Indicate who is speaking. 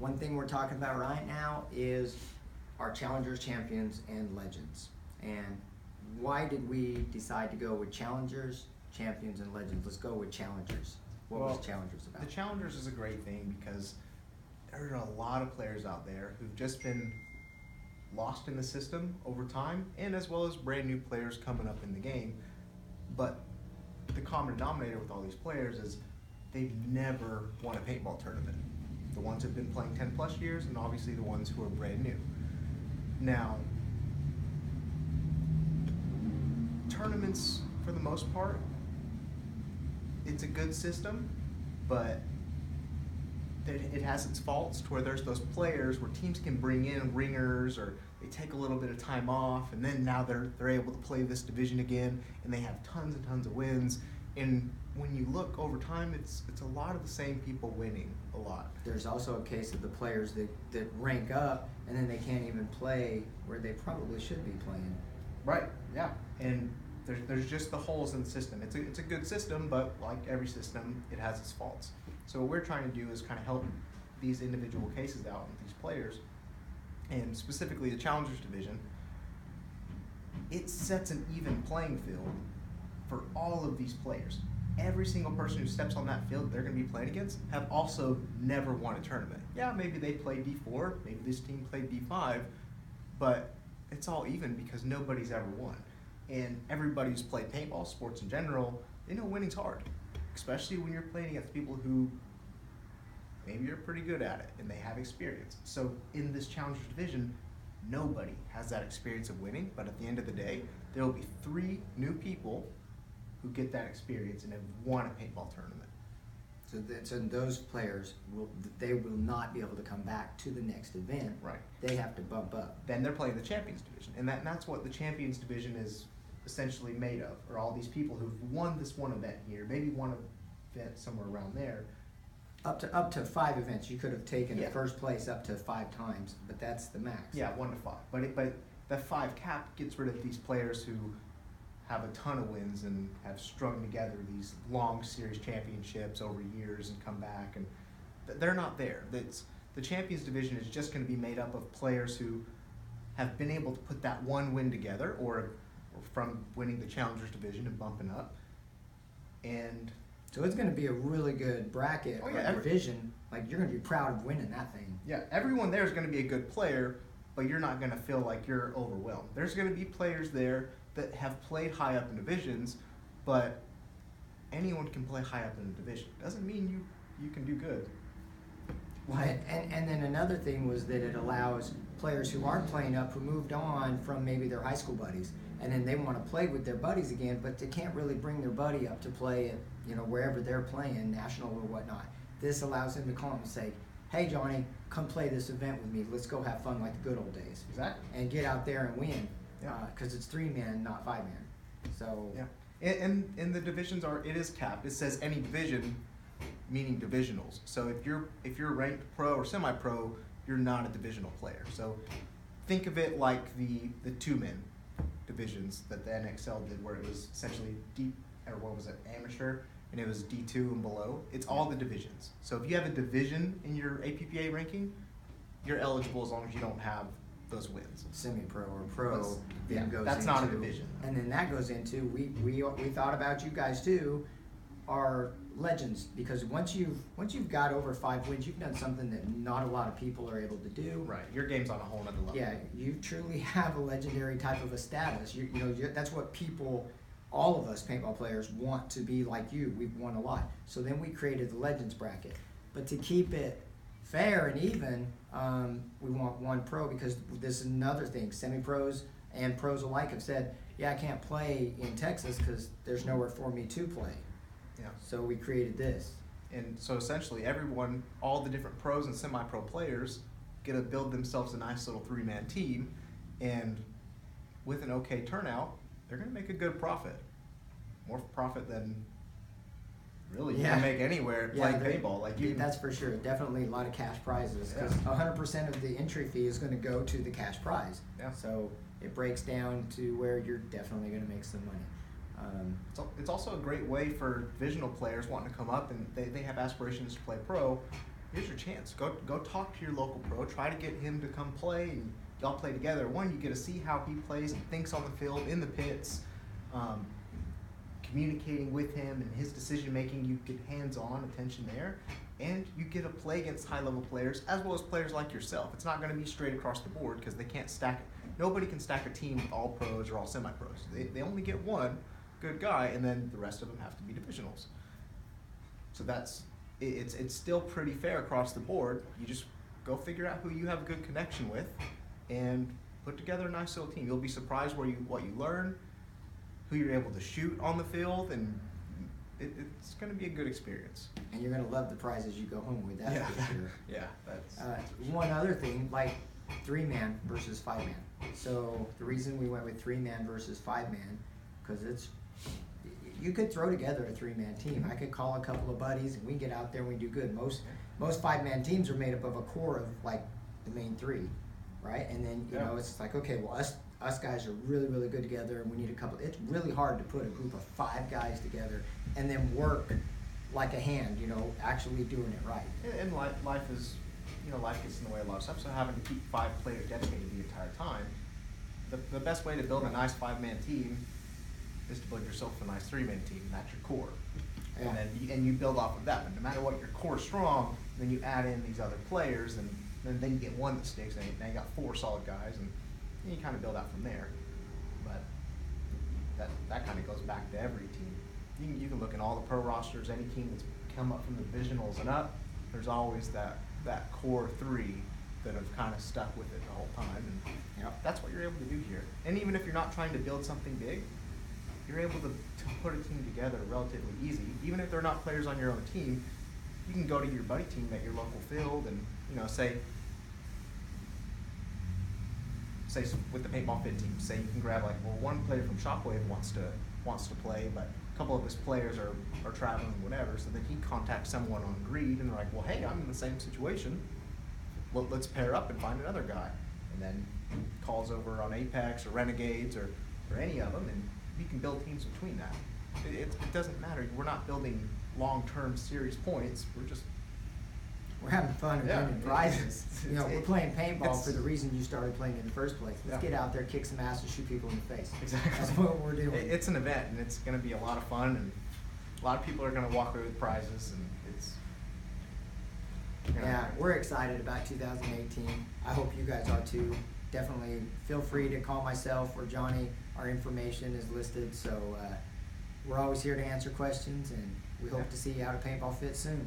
Speaker 1: One thing we're talking about right now is our challengers, champions, and legends. And why did we decide to go with challengers, champions, and legends? Let's go with challengers. What was challengers about?
Speaker 2: The challengers is a great thing because there are a lot of players out there who've just been lost in the system over time, and as well as brand new players coming up in the game. But the common denominator with all these players is they've never won a paintball tournament. The ones who've been playing 10 plus years, and obviously the ones who are brand new. Now, tournaments, for the most part, it's a good system, but it has its faults to where there's those players where teams can bring in ringers, or they take a little bit of time off, and then now they're able to play this division again, and they have tons and tons of wins. And when you look over time, it's a lot of the same people winning a lot.
Speaker 1: There's also a case of the players that rank up and then they can't even play where they probably should be playing.
Speaker 2: Right, yeah. And there's just the holes in the system. It's a good system, but like every system, it has its faults. So what we're trying to do is kind of help these individual cases out with these players, and specifically the Challengers Division. It sets an even playing field for all of these players. Every single person who steps on that field they're going to be playing against have also never won a tournament. Yeah, maybe they played D4, maybe this team played D5, but it's all even because nobody's ever won. And everybody who's played paintball, sports in general, they know winning's hard, especially when you're playing against people who maybe are pretty good at it and they have experience. So in this Challengers Division, nobody has that experience of winning, but at the end of the day, there will be 3 new people who get that experience and have won a paintball tournament.
Speaker 1: So those players will not be able to come back to the next event.
Speaker 2: Right.
Speaker 1: They have to bump up.
Speaker 2: Then they're playing the Champions Division, and that's what the Champions Division is essentially made of, or all these people who've won this one event here, maybe one event somewhere around there.
Speaker 1: Up to 5 events. You could have taken first place up to 5 times, but that's the max.
Speaker 2: Yeah, 1 to 5. But the 5 cap gets rid of these players who have a ton of wins and have strung together these long series championships over years and come back, and they're not there. The Champions Division is just going to be made up of players who have been able to put that one win together, or from winning the Challengers Division and bumping up. And
Speaker 1: so it's going to be a really good bracket or division. Like, you're going to be proud of winning that thing.
Speaker 2: Yeah, everyone there is going to be a good player, but you're not going to feel like you're overwhelmed. There's going to be players there that have played high up in divisions, but anyone can play high up in a division. Doesn't mean you can do good.
Speaker 1: Right. And then another thing was that it allows players who aren't playing up, who moved on from maybe their high school buddies, and then they want to play with their buddies again, but they can't really bring their buddy up to play at, wherever they're playing, national or whatnot. This allows them to call them and say, hey, Johnny, come play this event with me. Let's go have fun like the good old days.
Speaker 2: Exactly.
Speaker 1: And get out there and win. Because it's 3 men, not 5 men. So
Speaker 2: and the divisions it is capped. It says any division, meaning divisionals. So if you're ranked pro or semi-pro, you're not a divisional player. So think of it like the 2-man divisions that the NXL did, where it was essentially amateur, and it was D2 and below. It's all the divisions. So if you have a division in your APPA ranking, you're eligible as long as you don't have those wins.
Speaker 1: Semi-pro or pro goes
Speaker 2: that's
Speaker 1: into,
Speaker 2: not a division.
Speaker 1: And then that goes into, we thought about you guys too, are legends, because once you've got over 5 wins, you've done something that not a lot of people are able to do.
Speaker 2: Right, your game's on a whole nother level.
Speaker 1: Yeah, you truly have a legendary type of a status. That's what people, all of us paintball players, want to be like you. We've won a lot. So then we created the legends bracket. But to keep it fair and even, we want 1 pro, because this is another thing. Semi-pros and pros alike have said, I can't play in Texas because there's nowhere for me to play.
Speaker 2: Yeah.
Speaker 1: So we created this.
Speaker 2: And so essentially everyone, all the different pros and semi-pro players, get to build themselves a nice little 3-man team, and with an okay turnout, they're going to make a good profit. More profit than really you can make anywhere playing paintball.
Speaker 1: That's for sure. Definitely a lot of cash prizes, because 100% of the entry fee is going to go to the cash prize.
Speaker 2: Yeah.
Speaker 1: So it breaks down to where you're definitely going to make some money.
Speaker 2: It's also a great way for divisional players wanting to come up, and they have aspirations to play pro. here's your chance. Go talk to your local pro. Try to get him to come play, and y'all play together. One, you get to see how he plays and thinks on the field, in the pits, communicating with him and his decision making. You get hands-on attention there, and you get to play against high-level players as well as players like yourself. It's not going to be straight across the board because they can't stack it. Nobody can stack a team with all pros or all semi-pros. They only get one good guy, and then the rest of them have to be divisionals. So it's still pretty fair across the board. You just go figure out who you have a good connection with and put together a nice little team. You'll be surprised what you learn, who you're able to shoot on the field, and it's going to be a good experience.
Speaker 1: And you're going to love the prizes you go home with, that's for sure.
Speaker 2: Yeah, that's
Speaker 1: one other thing, like 3-man versus 5-man. So the reason we went with 3-man versus 5-man, because you could throw together a 3-man team. I could call a couple of buddies and we get out there and we do good. Most 5-man teams are made up of a core of like the main 3, right? And then you know it's like, okay, well us guys are really, really good together, and we need a couple. It's really hard to put a group of 5 guys together and then work like a hand, actually doing it right.
Speaker 2: And life is, life gets in the way of a lot of stuff. So having to keep 5 players dedicated the entire time, the best way to build a nice 5-man team is to build yourself a nice 3-man team. And that's your core. Yeah. And you build off of that. But no matter what, your core is strong. Then you add in these other players, and then you get one that sticks. And now you got 4 solid guys, and you kind of build out from there. But that kind of goes back to every team. You can look at all the pro rosters. Any team that's come up from the divisionals and up, there's always that core 3 that have kind of stuck with it the whole time. And that's what you're able to do here. And even if you're not trying to build something big, you're able to put a team together relatively easy. Even if they're not players on your own team, you can go to your buddy team at your local field and say with the Paintball Fit team, say you can grab one player from Shockwave wants to play, but a couple of his players are traveling, whatever, so then he contacts someone on Greed and they're like, well, hey, I'm in the same situation. Let's pair up and find another guy. And then calls over on Apex or Renegades or any of them, and you can build teams between that. It doesn't matter. We're not building long-term serious points.
Speaker 1: We're having fun and winning prizes. We're playing paintball for the reason you started playing in the first place. Let's get out there, kick some ass, and shoot people in the face.
Speaker 2: Exactly.
Speaker 1: That's what we're doing.
Speaker 2: It's an event, and it's going to be a lot of fun, and a lot of people are going to walk away with prizes, and it's...
Speaker 1: Yeah, we're excited about 2018. I hope you guys are too. Definitely feel free to call myself or Johnny. Our information is listed, so we're always here to answer questions, and we hope to see you out at Paintball Fit soon.